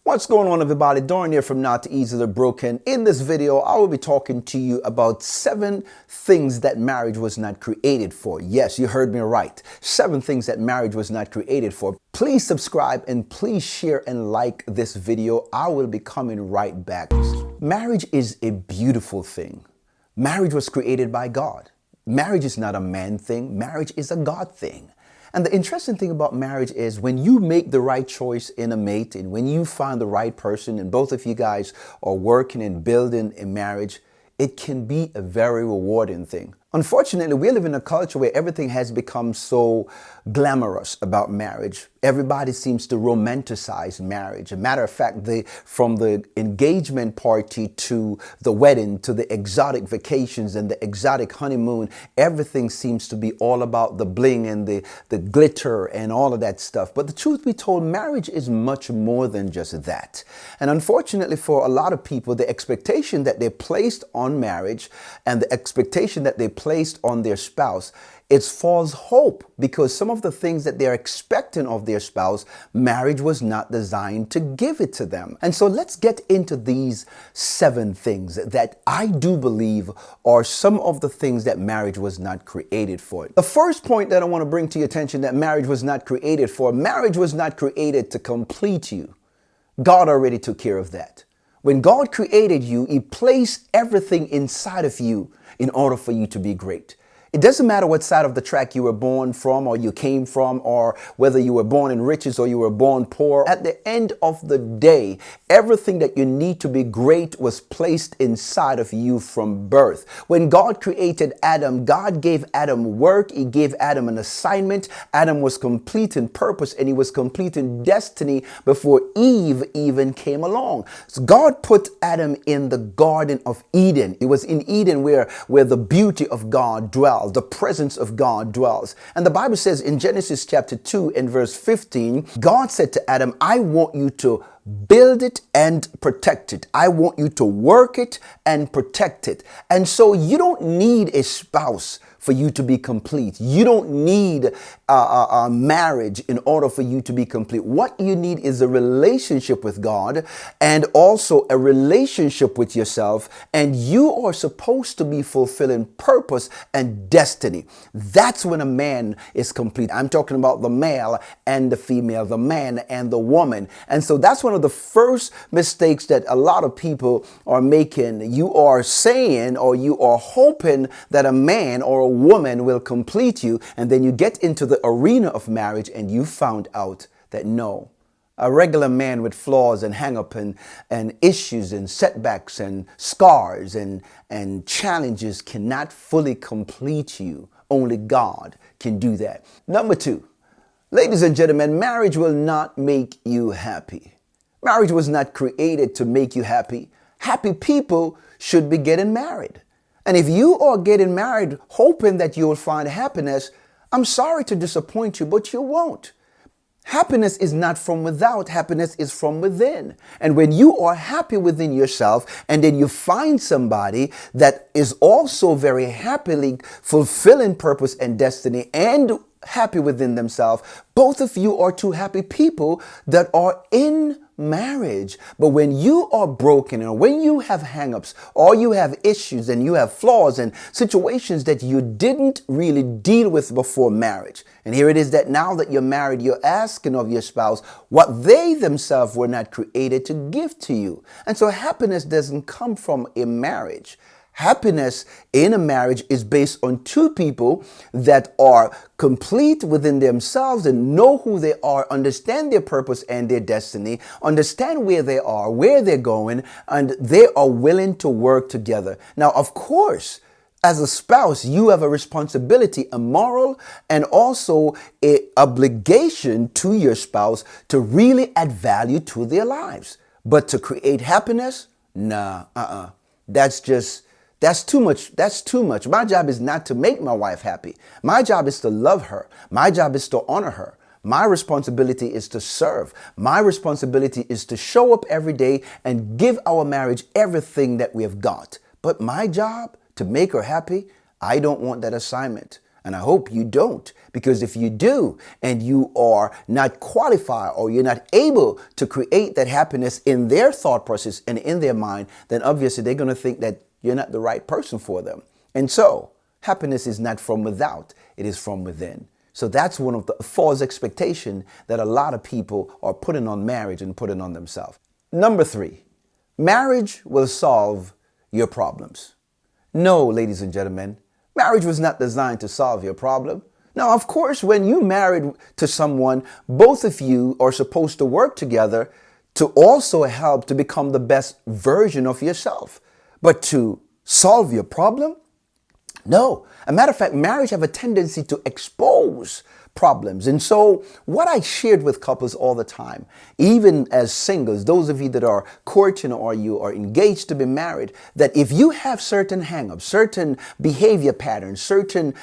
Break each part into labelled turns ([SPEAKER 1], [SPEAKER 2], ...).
[SPEAKER 1] What's going on, everybody? Darn here from Not Easily Broken. In this video, I will be talking to you about 7 things that marriage was not created for. Yes, you heard me right. 7 things that marriage was not created for. Please subscribe and please share and like this video. I will be coming right back. Marriage is a beautiful thing. Marriage was created by God. Marriage is not a man thing. Marriage is a God thing. And the interesting thing about marriage is when you make the right choice in a mate and when you find the right person and both of you guys are working and building a marriage, it can be a very rewarding thing. Unfortunately, we live in a culture where everything has become so glamorous about marriage. Everybody seems to romanticize marriage. A matter of fact, from the engagement party to the wedding to the exotic vacations and the exotic honeymoon, everything seems to be all about the bling and the glitter and all of that stuff. But the truth be told, marriage is much more than just that. And unfortunately, for a lot of people, the expectation that they placed on marriage and the expectation that they placed on their spouse, it's false hope, because some of the things that they're expecting of their spouse, marriage was not designed to give it to them. And so let's get into these 7 things that I do believe are some of the things that marriage was not created for. The first point that I want to bring to your attention that marriage was not created for, marriage was not created to complete you. God already took care of that. When God created you, He placed everything inside of you in order for you to be great. It doesn't matter what side of the track you were born from or you came from, or whether you were born in riches or you were born poor. At the end of the day, everything that you need to be great was placed inside of you from birth. When God created Adam, God gave Adam work. He gave Adam an assignment. Adam was complete in purpose and he was complete in destiny before Eve even came along. So God put Adam in the Garden of Eden. It was in Eden where the beauty of God dwelt. The presence of God dwells. And the Bible says in Genesis chapter 2 and verse 15, God said to Adam, I want you to build it and protect it. I want you to work it and protect it. And so you don't need a spouse for you to be complete. You don't need a marriage in order for you to be complete. What you need is a relationship with God and also a relationship with yourself. And you are supposed to be fulfilling purpose and destiny. That's when a man is complete. I'm talking about the male and the female, the man and the woman. And so that's one of the first mistakes that a lot of people are making. You are saying or you are hoping that a man or a woman will complete you, and then you get into the arena of marriage and you found out that no, a regular man with flaws and hang-up and issues and setbacks and scars and challenges cannot fully complete you. Only God can do that. Number 2, ladies and gentlemen, marriage will not make you happy. Marriage was not created to make you happy. Happy people should be getting married. And if you are getting married hoping that you'll find happiness, I'm sorry to disappoint you, but you won't. Happiness is not from without. Happiness is from within. And when you are happy within yourself and then you find somebody that is also very happily fulfilling purpose and destiny and happy within themselves, both of you are 2 happy people that are in marriage. But when you are broken and when you have hang-ups or you have issues and you have flaws and situations that you didn't really deal with before marriage, and here it is that now that you're married, you're asking of your spouse what they themselves were not created to give to you. And so happiness doesn't come from a marriage. Happiness in a marriage is based on 2 people that are complete within themselves and know who they are, understand their purpose and their destiny, understand where they are, where they're going, and they are willing to work together. Now, of course, as a spouse, you have a responsibility, a moral and also an obligation to your spouse to really add value to their lives. But to create happiness? Nah, That's too much. That's too much. My job is not to make my wife happy. My job is to love her. My job is to honor her. My responsibility is to serve. My responsibility is to show up every day and give our marriage everything that we have got. But my job to make her happy, I don't want that assignment. And I hope you don't, because if you do and you are not qualified or you're not able to create that happiness in their thought process and in their mind, then obviously they're going to think that you're not the right person for them. And so happiness is not from without, it is from within. So that's one of the false expectations that a lot of people are putting on marriage and putting on themselves. Number 3, marriage will solve your problems. No, ladies and gentlemen, marriage was not designed to solve your problem. Now, of course, when you married to someone, both of you are supposed to work together to also help to become the best version of yourself. But to solve your problem? No. As a matter of fact, marriage have a tendency to expose problems. And so what I shared with couples all the time, even as singles, those of you that are courting or you are engaged to be married, that if you have certain hang-ups, certain behavior patterns, certain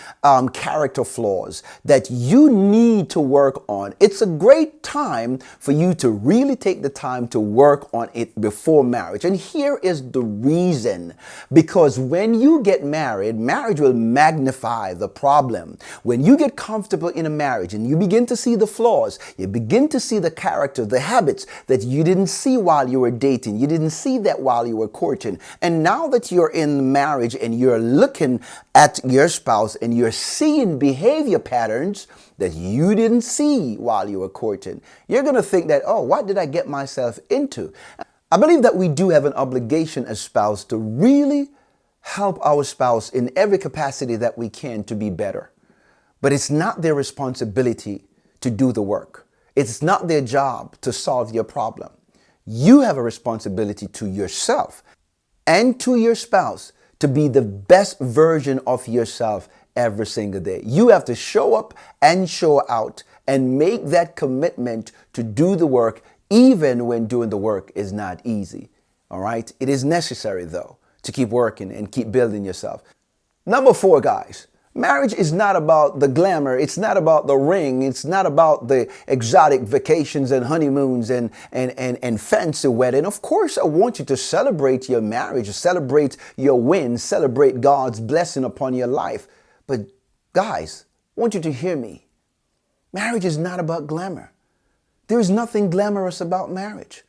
[SPEAKER 1] character flaws that you need to work on, it's a great time for you to really take the time to work on it before marriage. And here is the reason. Because when you get married, marriage will magnify the problem. When you get comfortable in a marriage and you begin to see the flaws, you begin to see the character, the habits that you didn't see while you were dating, you didn't see that while you were courting. And now that you're in marriage and you're looking at your spouse and you're seeing behavior patterns that you didn't see while you were courting, you're going to think that, oh, what did I get myself into? I believe that we do have an obligation as spouse to really help our spouse in every capacity that we can to be better. But it's not their responsibility to do the work. It's not their job to solve your problem. You have a responsibility to yourself and to your spouse to be the best version of yourself every single day. You have to show up and show out and make that commitment to do the work, even when doing the work is not easy. All right? It is necessary, though, to keep working and keep building yourself. Number 4, guys. Marriage is not about the glamour. It's not about the ring. It's not about the exotic vacations and honeymoons and fancy wedding. Of course, I want you to celebrate your marriage, celebrate your wins, celebrate God's blessing upon your life. But guys, I want you to hear me. Marriage is not about glamour. There is nothing glamorous about marriage.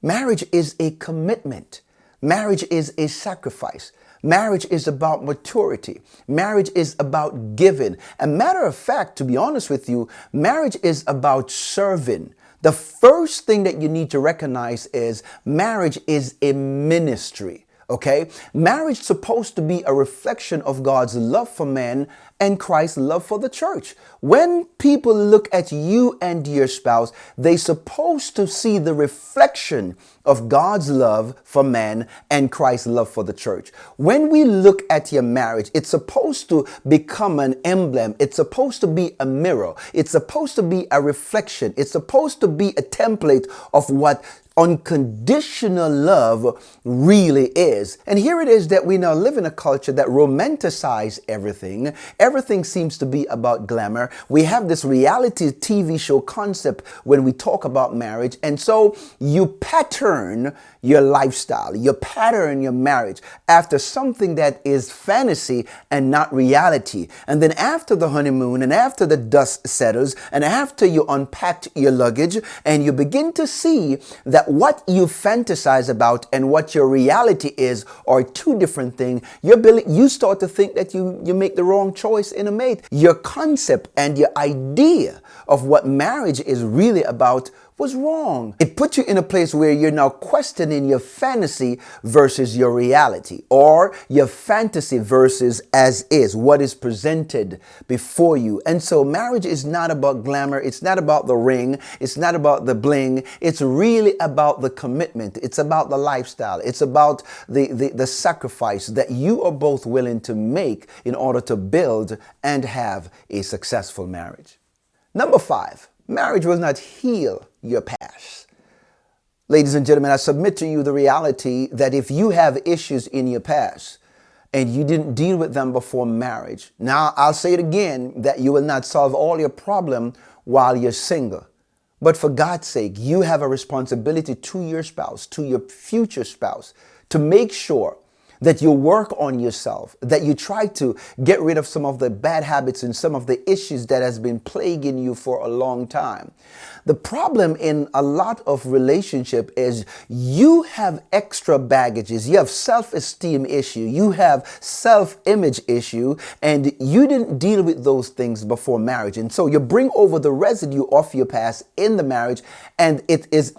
[SPEAKER 1] Marriage is a commitment. Marriage is a sacrifice. Marriage is about maturity. Marriage is about giving. A matter of fact, to be honest with you, marriage is about serving. The first thing that you need to recognize is marriage is a ministry. Okay? Marriage is supposed to be a reflection of God's love for man and Christ's love for the church. When people look at you and your spouse, they're supposed to see the reflection of God's love for man and Christ's love for the church. When we look at your marriage, it's supposed to become an emblem. It's supposed to be a mirror. It's supposed to be a reflection. It's supposed to be a template of what unconditional love really is. And here it is that we now live in a culture that romanticizes everything. Everything seems to be about glamour. We have this reality TV show concept when we talk about marriage. And so you pattern your lifestyle, you pattern your marriage after something that is fantasy and not reality. And then after the honeymoon and after the dust settles and after you unpacked your luggage and you begin to see that what you fantasize about and what your reality is are two different things, you start to think that you make the wrong choice in a mate. Your concept and your idea of what marriage is really about was wrong. It puts you in a place where you're now questioning your fantasy versus your reality, or your fantasy versus as is, what is presented before you. And so marriage is not about glamour. It's not about the ring. It's not about the bling. It's really about the commitment. It's about the lifestyle. It's about the sacrifice that you are both willing to make in order to build and have a successful marriage. Number 5, marriage will not heal your past. Ladies and gentlemen, I submit to you the reality that if you have issues in your past and you didn't deal with them before marriage, now I'll say it again, that you will not solve all your problem while you're single. But for God's sake, you have a responsibility to your spouse, to your future spouse, to make sure that you work on yourself, that you try to get rid of some of the bad habits and some of the issues that has been plaguing you for a long time. The problem in a lot of relationship is you have extra baggages, you have self-esteem issue, you have self-image issue, and you didn't deal with those things before marriage. And so you bring over the residue of your past in the marriage, and it is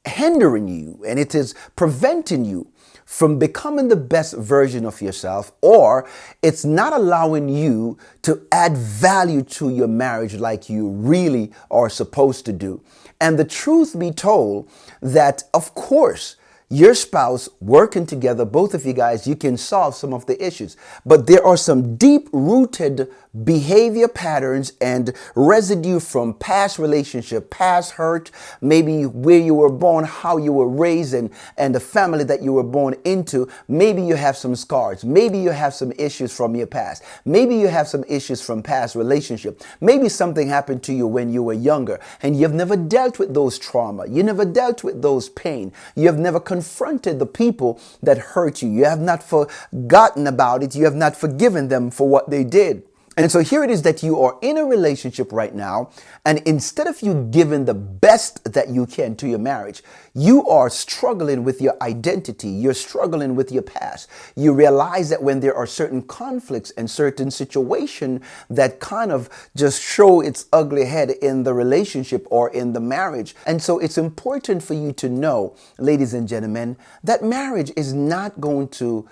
[SPEAKER 1] hindering you and it is preventing you from becoming the best version of yourself, or it's not allowing you to add value to your marriage like you really are supposed to do. And the truth be told, that of course, your spouse working together, both of you guys, you can solve some of the issues. But there are some deep-rooted behavior patterns and residue from past relationship, past hurt, maybe where you were born, how you were raised, and the family that you were born into. Maybe you have some scars. Maybe you have some issues from your past. Maybe you have some issues from past relationship. Maybe something happened to you when you were younger and you've never dealt with those trauma. You never dealt with those pain. You have never confronted the people that hurt you. You have not forgotten about it. You have not forgiven them for what they did. And so here it is that you are in a relationship right now, and instead of you giving the best that you can to your marriage, you are struggling with your identity. You're struggling with your past. You realize that when there are certain conflicts and certain situations that kind of just show its ugly head in the relationship or in the marriage. And so it's important for you to know, ladies and gentlemen, that marriage is not going to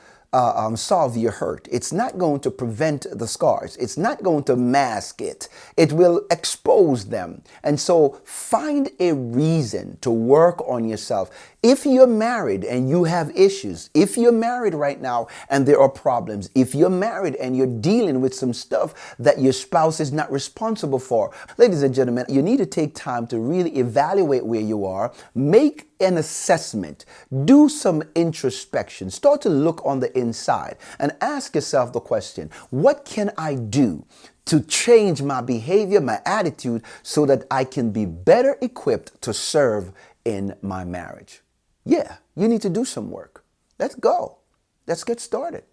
[SPEAKER 1] solve your hurt. It's not going to prevent the scars. It's not going to mask it. It will expose them. And so find a reason to work on yourself. If you're married and you have issues, if you're married right now and there are problems, if you're married and you're dealing with some stuff that your spouse is not responsible for, ladies and gentlemen, you need to take time to really evaluate where you are, make an assessment, do some introspection, start to look on the inside and ask yourself the question, what can I do to change my behavior, my attitude, so that I can be better equipped to serve in my marriage? Yeah, you need to do some work. Let's go. Let's get started.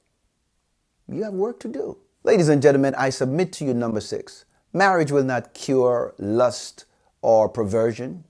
[SPEAKER 1] You have work to do. Ladies and gentlemen, I submit to you number 6. Marriage will not cure lust or perversion.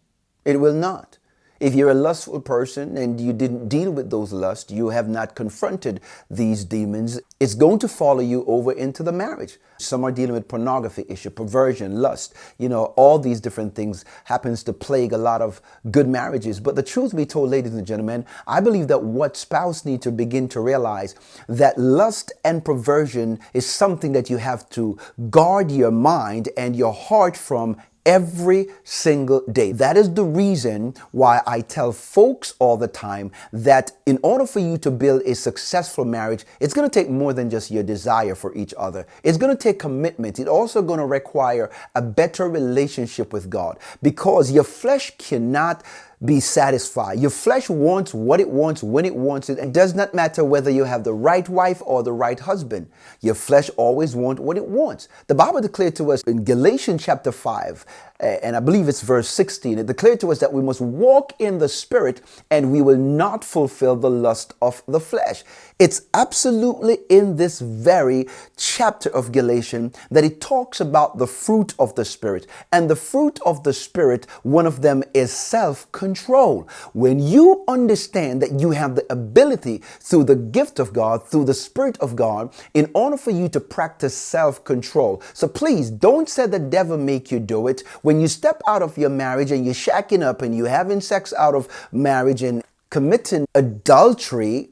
[SPEAKER 1] It will not. If you're a lustful person and you didn't deal with those lusts, you have not confronted these demons, it's going to follow you over into the marriage. Some are dealing with pornography issue, perversion, lust, all these different things happens to plague a lot of good marriages. But the truth be told, ladies and gentlemen, I believe that what spouse need to begin to realize that lust and perversion is something that you have to guard your mind and your heart from every single day. That is the reason why I tell folks all the time that in order for you to build a successful marriage, it's going to take more than just your desire for each other. It's going to take commitment. It's also going to require a better relationship with God, because your flesh cannot be satisfied. Your flesh wants what it wants when it wants it. It does not matter whether you have the right wife or the right husband. Your flesh always wants what it wants. The Bible declared to us in Galatians chapter 5, and I believe it's verse 16, it declared to us that we must walk in the Spirit and we will not fulfill the lust of the flesh. It's absolutely in this very chapter of Galatians that it talks about the fruit of the Spirit. And the fruit of the Spirit, one of them is self-control. When you understand that you have the ability through the gift of God, through the Spirit of God, in order for you to practice self-control. So please don't say the devil make you do it. When you step out of your marriage and you're shacking up and you're having sex out of marriage and committing adultery,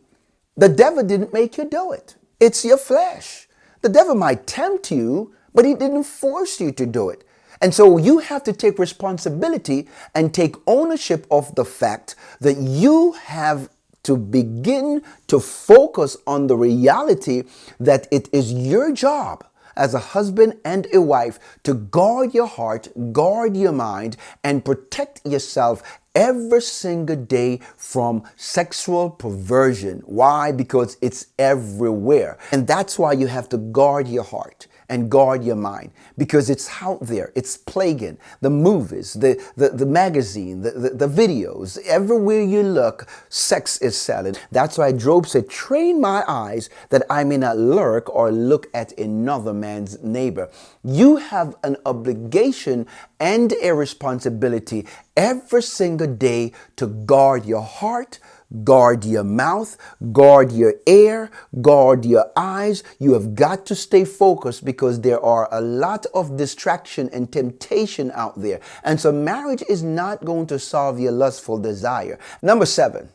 [SPEAKER 1] the devil didn't make you do it. It's your flesh. The devil might tempt you, but he didn't force you to do it. And so you have to take responsibility and take ownership of the fact that you have to begin to focus on the reality that it is your job as a husband and a wife to guard your heart, guard your mind, and protect yourself every single day from sexual perversion. Why? Because it's everywhere. And that's why you have to guard your heart. and guard your mind, because it's out there. It's plaguing the movies, the magazine, the videos. Everywhere you look, sex is selling. That's why Job said, train my eyes that I may not lurk or look at another man's neighbor. You have an obligation and a responsibility every single day to guard your heart, guard your mouth, guard your ear, guard your eyes. You have got to stay focused, because there are a lot of distraction and temptation out there. And so marriage is not going to solve your lustful desire. Number 7,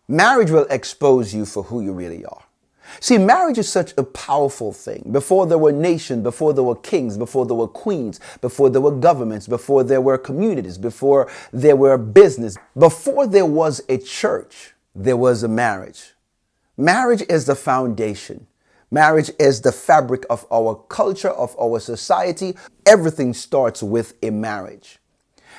[SPEAKER 1] marriage will expose you for who you really are. See, marriage is such a powerful thing. Before there were nations, before there were kings, before there were queens, before there were governments, before there were communities, before there were business, before there was a church, there was a marriage. Marriage is the foundation. Marriage is the fabric of our culture, of our society. Everything starts with a marriage.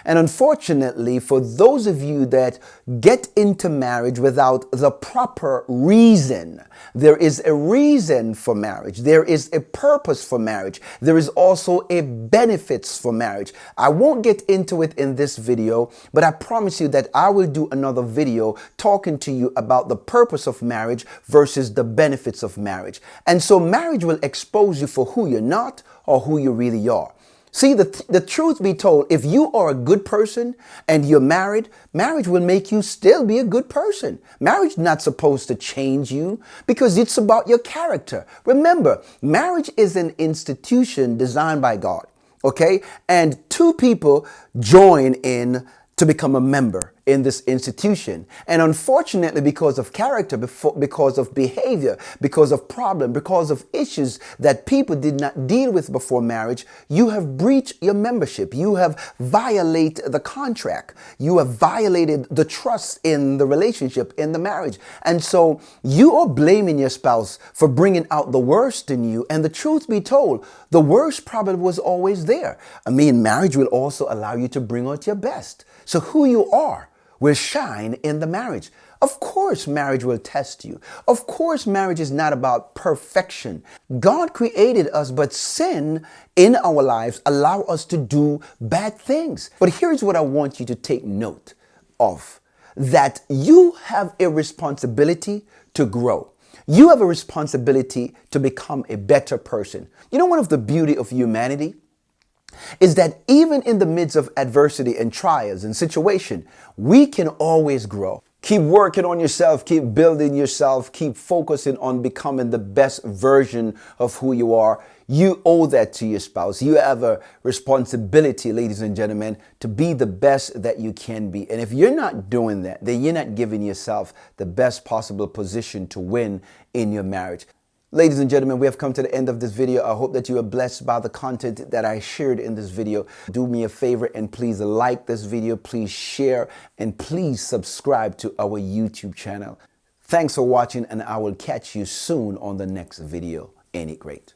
[SPEAKER 1] And unfortunately, for those of you that get into marriage without the proper reason, there is a reason for marriage. There is a purpose for marriage. There is also a benefits for marriage. I won't get into it in this video, but I promise you that I will do another video talking to you about the purpose of marriage versus the benefits of marriage. And so marriage will expose you for who you're not or who you really are. See, the truth be told, if you are a good person and you're married, marriage will make you still be a good person. Marriage is not supposed to change you, because it's about your character. Remember, marriage is an institution designed by God, okay? And two people join in to become a member in this institution. And unfortunately, because of character, because of behavior, because of problem, because of issues that people did not deal with before marriage, you have breached your membership. You have violated the contract. You have violated the trust in the relationship, in the marriage. And so you are blaming your spouse for bringing out the worst in you. And the truth be told, the worst probably was always there. I mean, marriage will also allow you to bring out your best. So who you are will shine in the marriage. Of course, marriage will test you. Of course, marriage is not about perfection. God created us, but sin in our lives allow us to do bad things. But here's what I want you to take note of, that you have a responsibility to grow. You have a responsibility to become a better person. You know, one of the beauty of humanity is that even in the midst of adversity and trials and situation, we can always grow. Keep working on yourself, keep building yourself, keep focusing on becoming the best version of who you are. You owe that to your spouse. You have a responsibility, ladies and gentlemen, to be the best that you can be. And if you're not doing that, then you're not giving yourself the best possible position to win in your marriage. Ladies and gentlemen, we have come to the end of this video. I hope that you are blessed by the content that I shared in this video. Do me a favor and please like this video, please share, and please subscribe to our YouTube channel. Thanks for watching, and I will catch you soon on the next video. Ain't it great?